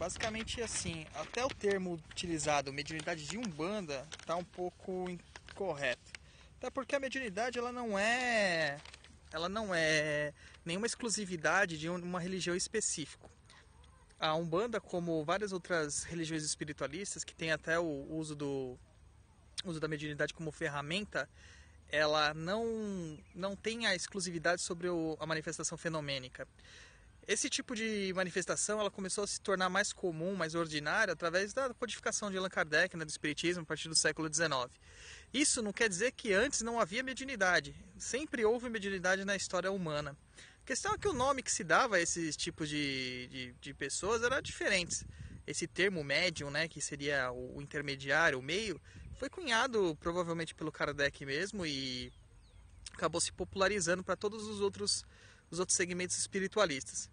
basicamente assim, até o termo utilizado, mediunidade de Umbanda, está um pouco incorreto. Até porque a mediunidade ela não é nenhuma exclusividade de uma religião específica. A Umbanda, como várias outras religiões espiritualistas, que tem até o uso da mediunidade como ferramenta, ela não tem a exclusividade sobre a manifestação fenomênica. Esse tipo de manifestação ela começou a se tornar mais comum, mais ordinária, através da codificação de Allan Kardec, né, do Espiritismo, a partir do século XIX. Isso não quer dizer que antes não havia mediunidade. Sempre houve mediunidade na história humana. A questão é que o nome que se dava a esses tipos de pessoas era diferente. Esse termo médium, né, que seria o intermediário, o meio, foi cunhado provavelmente pelo Kardec mesmo e acabou se popularizando para todos os outros segmentos espiritualistas.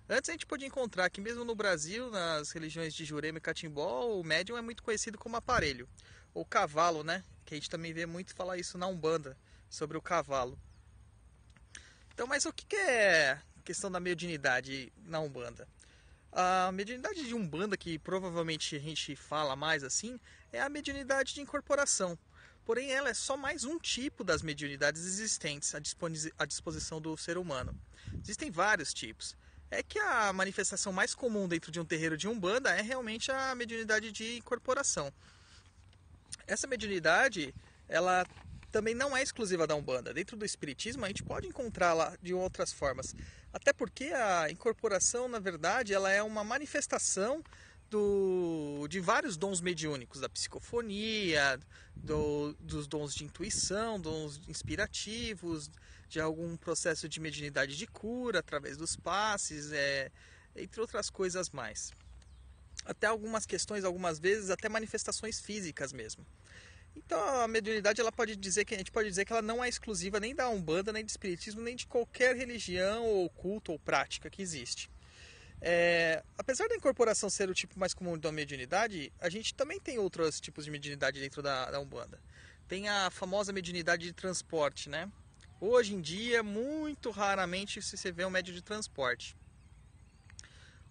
Antes a gente podia encontrar que mesmo no Brasil, nas religiões de Jurema e Catimbó, o médium é muito conhecido como aparelho, ou cavalo, né? Que a gente também vê muito falar isso na Umbanda, sobre o cavalo. Então, mas o que é a questão da mediunidade na Umbanda? A mediunidade de Umbanda, que provavelmente a gente fala mais assim, é a mediunidade de incorporação. Porém, ela é só mais um tipo das mediunidades existentes à disposição do ser humano. Existem vários tipos. É que a manifestação mais comum dentro de um terreiro de Umbanda é realmente a mediunidade de incorporação. Essa mediunidade, ela também não é exclusiva da Umbanda. Dentro do Espiritismo, a gente pode encontrá-la de outras formas. Até porque a incorporação, na verdade, ela é uma manifestação de vários dons mediúnicos, da psicofonia, dos dons de intuição, dons inspirativos, de algum processo de mediunidade de cura através dos passes, entre outras coisas mais. Até algumas questões, algumas vezes, até manifestações físicas mesmo. Então a mediunidade a gente pode dizer que ela não é exclusiva nem da Umbanda, nem do Espiritismo, nem de qualquer religião ou culto ou prática que existe. Apesar da incorporação ser o tipo mais comum da mediunidade, a gente também tem outros tipos de mediunidade dentro da Umbanda. Tem a famosa mediunidade de transporte, né? Hoje em dia, muito raramente se vê um médium de transporte.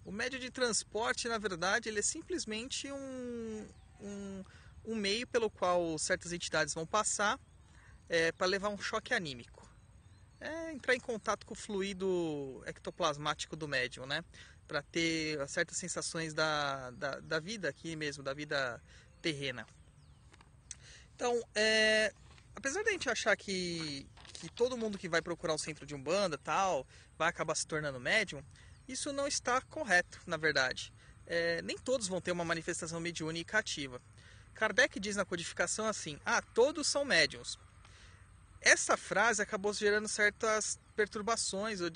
O médium de transporte, na verdade, ele é simplesmente um meio pelo qual certas entidades vão passar para levar um choque anímico. Entrar em contato com o fluido ectoplasmático do médium, né? Para ter certas sensações da vida aqui mesmo, da vida terrena. Então, apesar de a gente achar que todo mundo que vai procurar um centro de Umbanda tal, vai acabar se tornando médium, isso não está correto, na verdade. Nem todos vão ter uma manifestação mediúnica ativa. Kardec diz na codificação assim: todos são médiums. Essa frase acabou gerando certas perturbações ou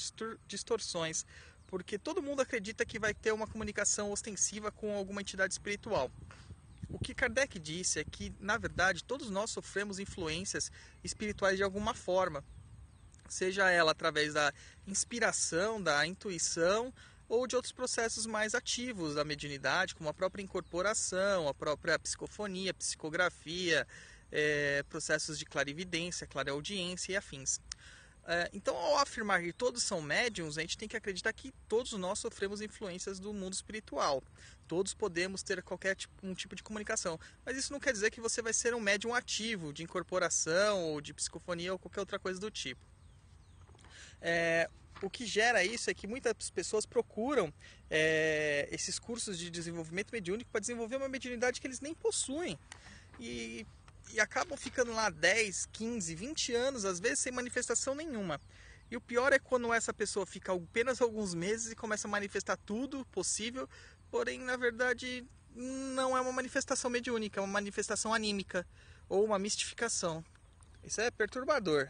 distorções, porque todo mundo acredita que vai ter uma comunicação ostensiva com alguma entidade espiritual. O que Kardec disse é que, na verdade, todos nós sofremos influências espirituais de alguma forma, seja ela através da inspiração, da intuição ou de outros processos mais ativos da mediunidade, como a própria incorporação, a própria psicofonia, psicografia, processos de clarividência, clareaudiência e afins. Então, ao afirmar que todos são médiums, a gente tem que acreditar que todos nós sofremos influências do mundo espiritual. Todos podemos ter um tipo de comunicação. Mas isso não quer dizer que você vai ser um médium ativo de incorporação ou de psicofonia ou qualquer outra coisa do tipo. O que gera isso é que muitas pessoas procuram esses cursos de desenvolvimento mediúnico para desenvolver uma mediunidade que eles nem possuem. E acabam ficando lá 10, 15, 20 anos, às vezes sem manifestação nenhuma. E o pior é quando essa pessoa fica apenas alguns meses e começa a manifestar tudo possível, porém, na verdade, não é uma manifestação mediúnica, é uma manifestação anímica ou uma mistificação. Isso é perturbador.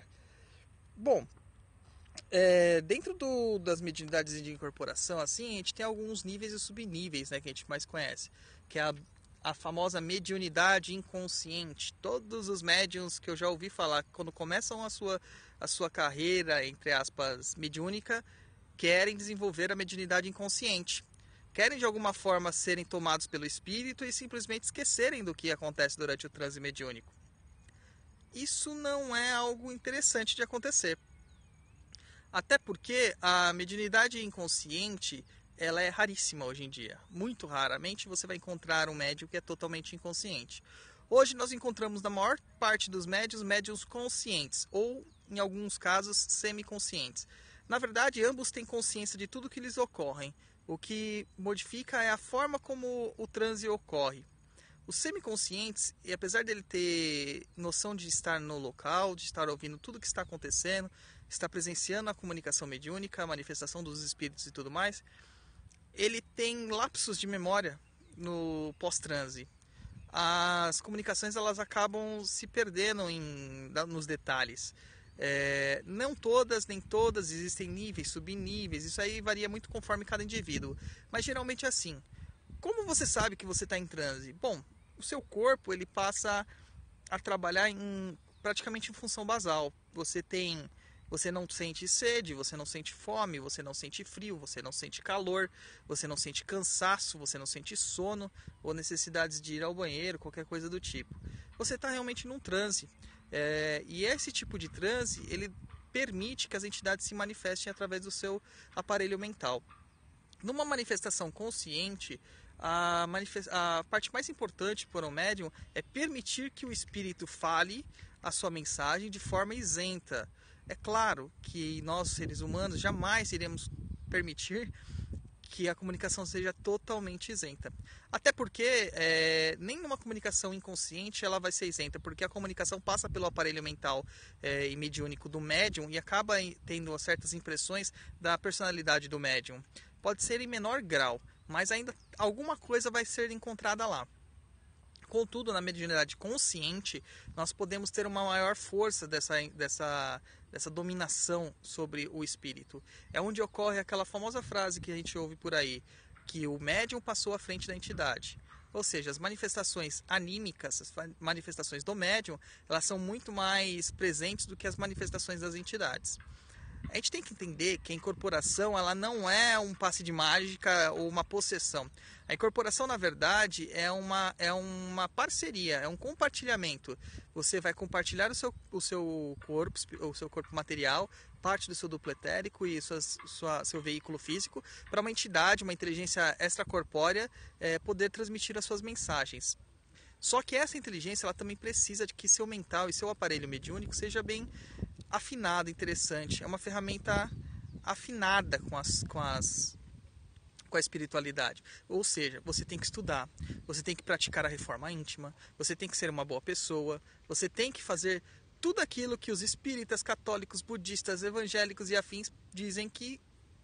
Bom, dentro das mediunidades de incorporação, assim, a gente tem alguns níveis e subníveis, né, que a gente mais conhece, que é a famosa mediunidade inconsciente. Todos os médiuns que eu já ouvi falar, quando começam a sua carreira, entre aspas, mediúnica, querem desenvolver a mediunidade inconsciente. Querem de alguma forma serem tomados pelo espírito e simplesmente esquecerem do que acontece durante o transe mediúnico. Isso não é algo interessante de acontecer. Até porque a mediunidade inconsciente, ela é raríssima hoje em dia. Muito raramente você vai encontrar um médium que é totalmente inconsciente. Hoje nós encontramos na maior parte dos médiums conscientes ou, em alguns casos, semiconscientes. Na verdade, ambos têm consciência de tudo que lhes ocorre. O que modifica é a forma como o transe ocorre. Os semiconscientes, e apesar dele ter noção de estar no local, de estar ouvindo tudo o que está acontecendo, está presenciando a comunicação mediúnica, a manifestação dos espíritos e tudo mais, ele tem lapsos de memória no pós-transe. As comunicações elas acabam se perdendo nos detalhes. Não todas, nem todas, existem níveis, subníveis, isso aí varia muito conforme cada indivíduo. Mas geralmente é assim. Como você sabe que você está em transe? Bom, o seu corpo ele passa a trabalhar praticamente em função basal. Você não sente sede, você não sente fome, você não sente frio, você não sente calor, você não sente cansaço, você não sente sono ou necessidades de ir ao banheiro, qualquer coisa do tipo. Você está realmente num transe. E esse tipo de transe, ele permite que as entidades se manifestem através do seu aparelho mental. Numa manifestação consciente, a parte mais importante para o médium é permitir que o espírito fale a sua mensagem de forma isenta. É claro que nós, seres humanos, jamais iremos permitir que a comunicação seja totalmente isenta. Até porque nenhuma comunicação inconsciente ela vai ser isenta, porque a comunicação passa pelo aparelho mental e mediúnico do médium e acaba tendo certas impressões da personalidade do médium. Pode ser em menor grau, mas ainda alguma coisa vai ser encontrada lá. Contudo, na mediunidade consciente, nós podemos ter uma maior força dessa dominação sobre o espírito. É onde ocorre aquela famosa frase que a gente ouve por aí, que o médium passou à frente da entidade. Ou seja, as manifestações anímicas, as manifestações do médium, elas são muito mais presentes do que as manifestações das entidades. A gente tem que entender que a incorporação ela não é um passe de mágica ou uma possessão. A incorporação, na verdade, é uma parceria, é um compartilhamento. Você vai compartilhar o seu corpo material, parte do seu duplo etérico e seu veículo físico para uma entidade, uma inteligência extracorpórea poder transmitir as suas mensagens. Só que essa inteligência ela também precisa de que seu mental e seu aparelho mediúnico seja bem afinado, interessante. É uma ferramenta afinada com a espiritualidade. Ou seja, você tem que estudar, você tem que praticar a reforma íntima, você tem que ser uma boa pessoa, você tem que fazer tudo aquilo que os espíritas, católicos, budistas, evangélicos e afins dizem que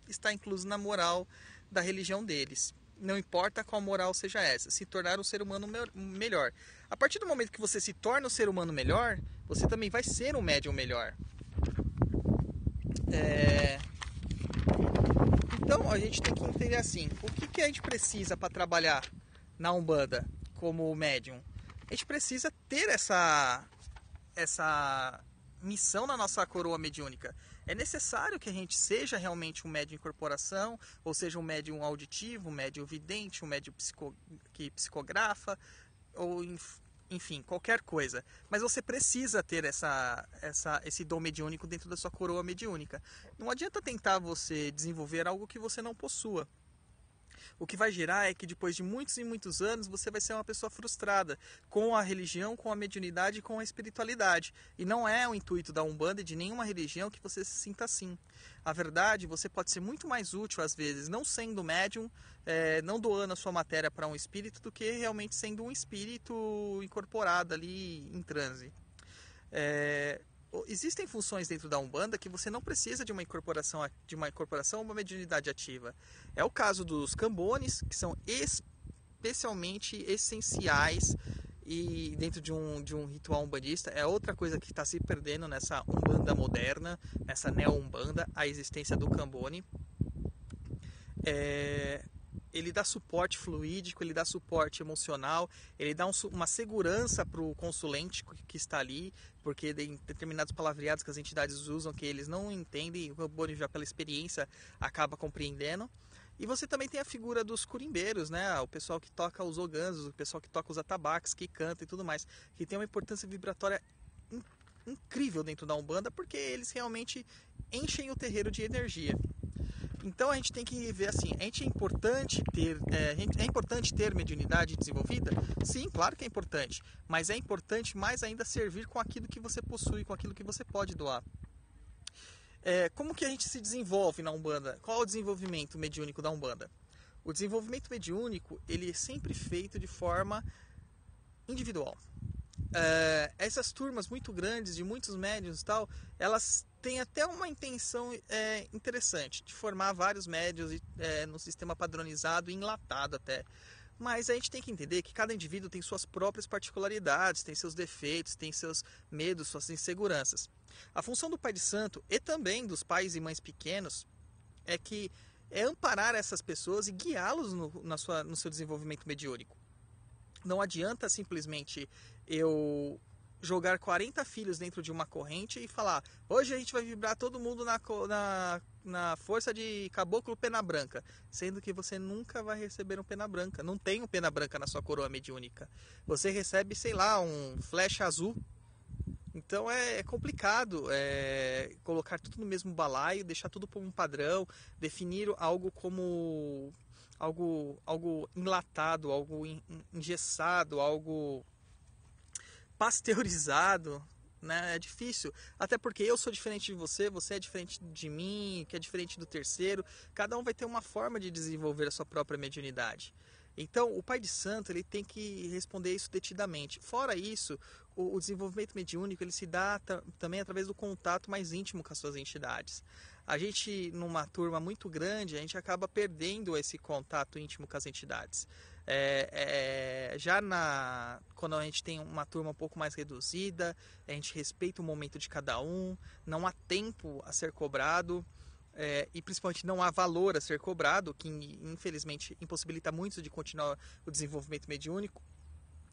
está incluso na moral da religião deles. Não importa qual moral seja essa, se tornar um ser humano melhor. A partir do momento que você se torna um ser humano melhor, você também vai ser um médium melhor. Então a gente tem que entender assim, o que a gente precisa para trabalhar na Umbanda como médium? A gente precisa ter essa missão na nossa coroa mediúnica. É necessário que a gente seja realmente um médium em corporação, ou seja, um médium auditivo, um médium vidente, um médium que psicografa, ou enfim, qualquer coisa. Mas você precisa ter esse dom mediúnico dentro da sua coroa mediúnica. Não adianta tentar você desenvolver algo que você não possua. O que vai gerar é que depois de muitos e muitos anos você vai ser uma pessoa frustrada com a religião, com a mediunidade e com a espiritualidade. E não é o intuito da Umbanda e de nenhuma religião que você se sinta assim. A verdade, você pode ser muito mais útil às vezes, não sendo médium, não doando a sua matéria para um espírito, do que realmente sendo um espírito incorporado ali em transe. Existem funções dentro da Umbanda que você não precisa de uma incorporação ou uma mediunidade ativa. É o caso dos cambones, que são especialmente essenciais e dentro de um ritual umbandista. É outra coisa que está se perdendo nessa Umbanda moderna, nessa neo-Umbanda, a existência do cambone. Ele dá suporte fluídico, ele dá suporte emocional, ele dá uma segurança para o consulente que está ali, porque tem determinados palavreados que as entidades usam que eles não entendem, e o Cambone já pela experiência acaba compreendendo. E você também tem a figura dos curimbeiros, né? O pessoal que toca os oganzos, o pessoal que toca os atabaques, que canta e tudo mais, que tem uma importância vibratória incrível dentro da Umbanda, porque eles realmente enchem o terreiro de energia. Então a gente tem que ver assim, é importante ter mediunidade desenvolvida? Sim, claro que é importante, mas é importante mais ainda servir com aquilo que você possui, com aquilo que você pode doar. Como que a gente se desenvolve na Umbanda? Qual é o desenvolvimento mediúnico da Umbanda? O desenvolvimento mediúnico, ele é sempre feito de forma individual. Essas turmas muito grandes, de muitos médiuns e tal, elas têm até uma intenção interessante, de formar vários médiuns no sistema padronizado e enlatado até. Mas a gente tem que entender que cada indivíduo tem suas próprias particularidades, tem seus defeitos, tem seus medos, suas inseguranças. A função do pai de santo e também dos pais e mães pequenos é amparar essas pessoas e guiá-los no seu desenvolvimento mediúnico. Não adianta simplesmente eu jogar 40 filhos dentro de uma corrente e falar: hoje a gente vai vibrar todo mundo na força de caboclo pena branca, sendo que você nunca vai receber um pena branca. Não tem um pena branca na sua coroa mediúnica. Você recebe, sei lá, um flecha azul. Então é complicado colocar tudo no mesmo balaio, deixar tudo por um padrão, definir algo como algo enlatado, algo engessado, algo pasteurizado, né? É difícil, até porque eu sou diferente de você, você é diferente de mim, que é diferente do terceiro. Cada um vai ter uma forma de desenvolver a sua própria mediunidade. Então, o pai de santo, ele tem que responder isso detidamente. Fora isso, o desenvolvimento mediúnico, ele se dá também através do contato mais íntimo com as suas entidades. A gente, numa turma muito grande, a gente acaba perdendo esse contato íntimo com as entidades. Quando a gente tem uma turma um pouco mais reduzida, a gente respeita o momento de cada um, não há tempo a ser cobrado, e principalmente não há valor a ser cobrado, que infelizmente impossibilita muito de continuar o desenvolvimento mediúnico,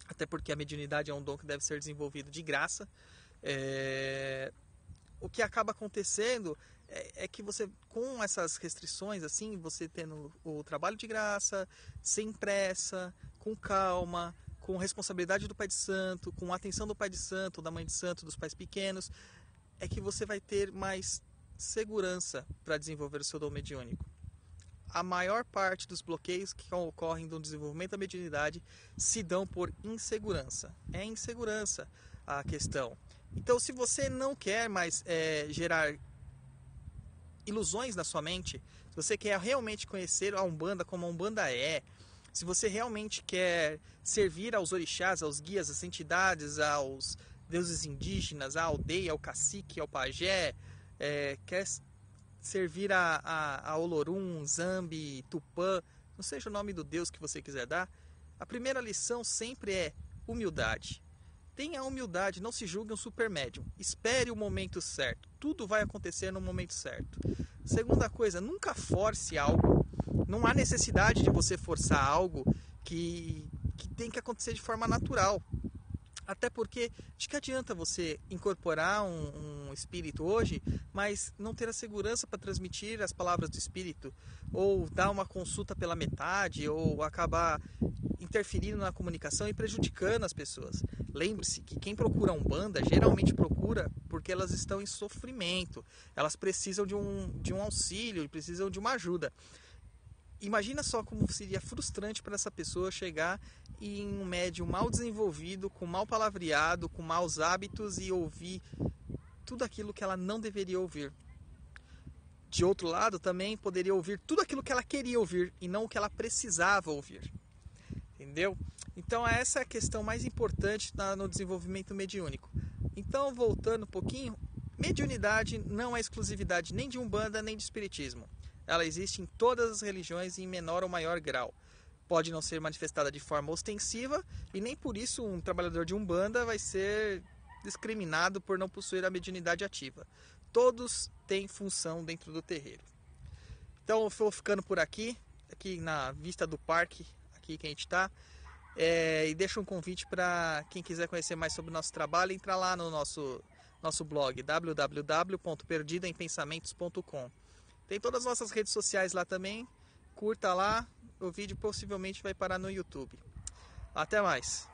até porque a mediunidade é um dom que deve ser desenvolvido de graça. O que acaba acontecendo é que você, com essas restrições, assim, você tendo o trabalho de graça, sem pressa, com calma, com responsabilidade do pai de santo, com a atenção do pai de santo, da mãe de santo, dos pais pequenos, é que você vai ter mais segurança para desenvolver o seu dom mediúnico. A maior parte dos bloqueios que ocorrem no desenvolvimento da mediunidade se dão por insegurança. É insegurança a questão. Então, se você não quer mais gerar ilusões na sua mente, se você quer realmente conhecer a Umbanda como a Umbanda se você realmente quer servir aos orixás, aos guias, às entidades, aos deuses indígenas, à aldeia, ao cacique, ao pajé, quer servir a Olorum, Zambi, Tupã, não seja o nome do deus que você quiser dar, a primeira lição sempre é humildade. Tenha humildade, não se julgue um super médium. Espere o momento certo. Tudo vai acontecer no momento certo. Segunda coisa, nunca force algo. Não há necessidade de você forçar algo que tem que acontecer de forma natural. Até porque, de que adianta você incorporar um espírito hoje, mas não ter a segurança para transmitir as palavras do espírito? Ou dar uma consulta pela metade, ou acabar interferindo na comunicação e prejudicando as pessoas. Lembre-se que quem procura Umbanda geralmente procura porque elas estão em sofrimento. Elas precisam de um auxílio, precisam de uma ajuda. Imagina só como seria frustrante para essa pessoa chegar em um médium mal desenvolvido, com mal palavreado, com maus hábitos e ouvir tudo aquilo que ela não deveria ouvir. De outro lado, também poderia ouvir tudo aquilo que ela queria ouvir e não o que ela precisava ouvir. Entendeu? Então essa é a questão mais importante no desenvolvimento mediúnico. Então, voltando um pouquinho, mediunidade não é exclusividade nem de Umbanda nem de Espiritismo. Ela existe em todas as religiões em menor ou maior grau. Pode não ser manifestada de forma ostensiva e nem por isso um trabalhador de Umbanda vai ser discriminado por não possuir a mediunidade ativa. Todos têm função dentro do terreiro. Então eu vou ficando por aqui na vista do parque aqui que a gente está. E deixo um convite para quem quiser conhecer mais sobre o nosso trabalho, entrar lá no nosso blog www.perdidaempensamentos.com. Tem todas as nossas redes sociais lá também. Curta lá, o vídeo possivelmente vai parar no YouTube. Até mais!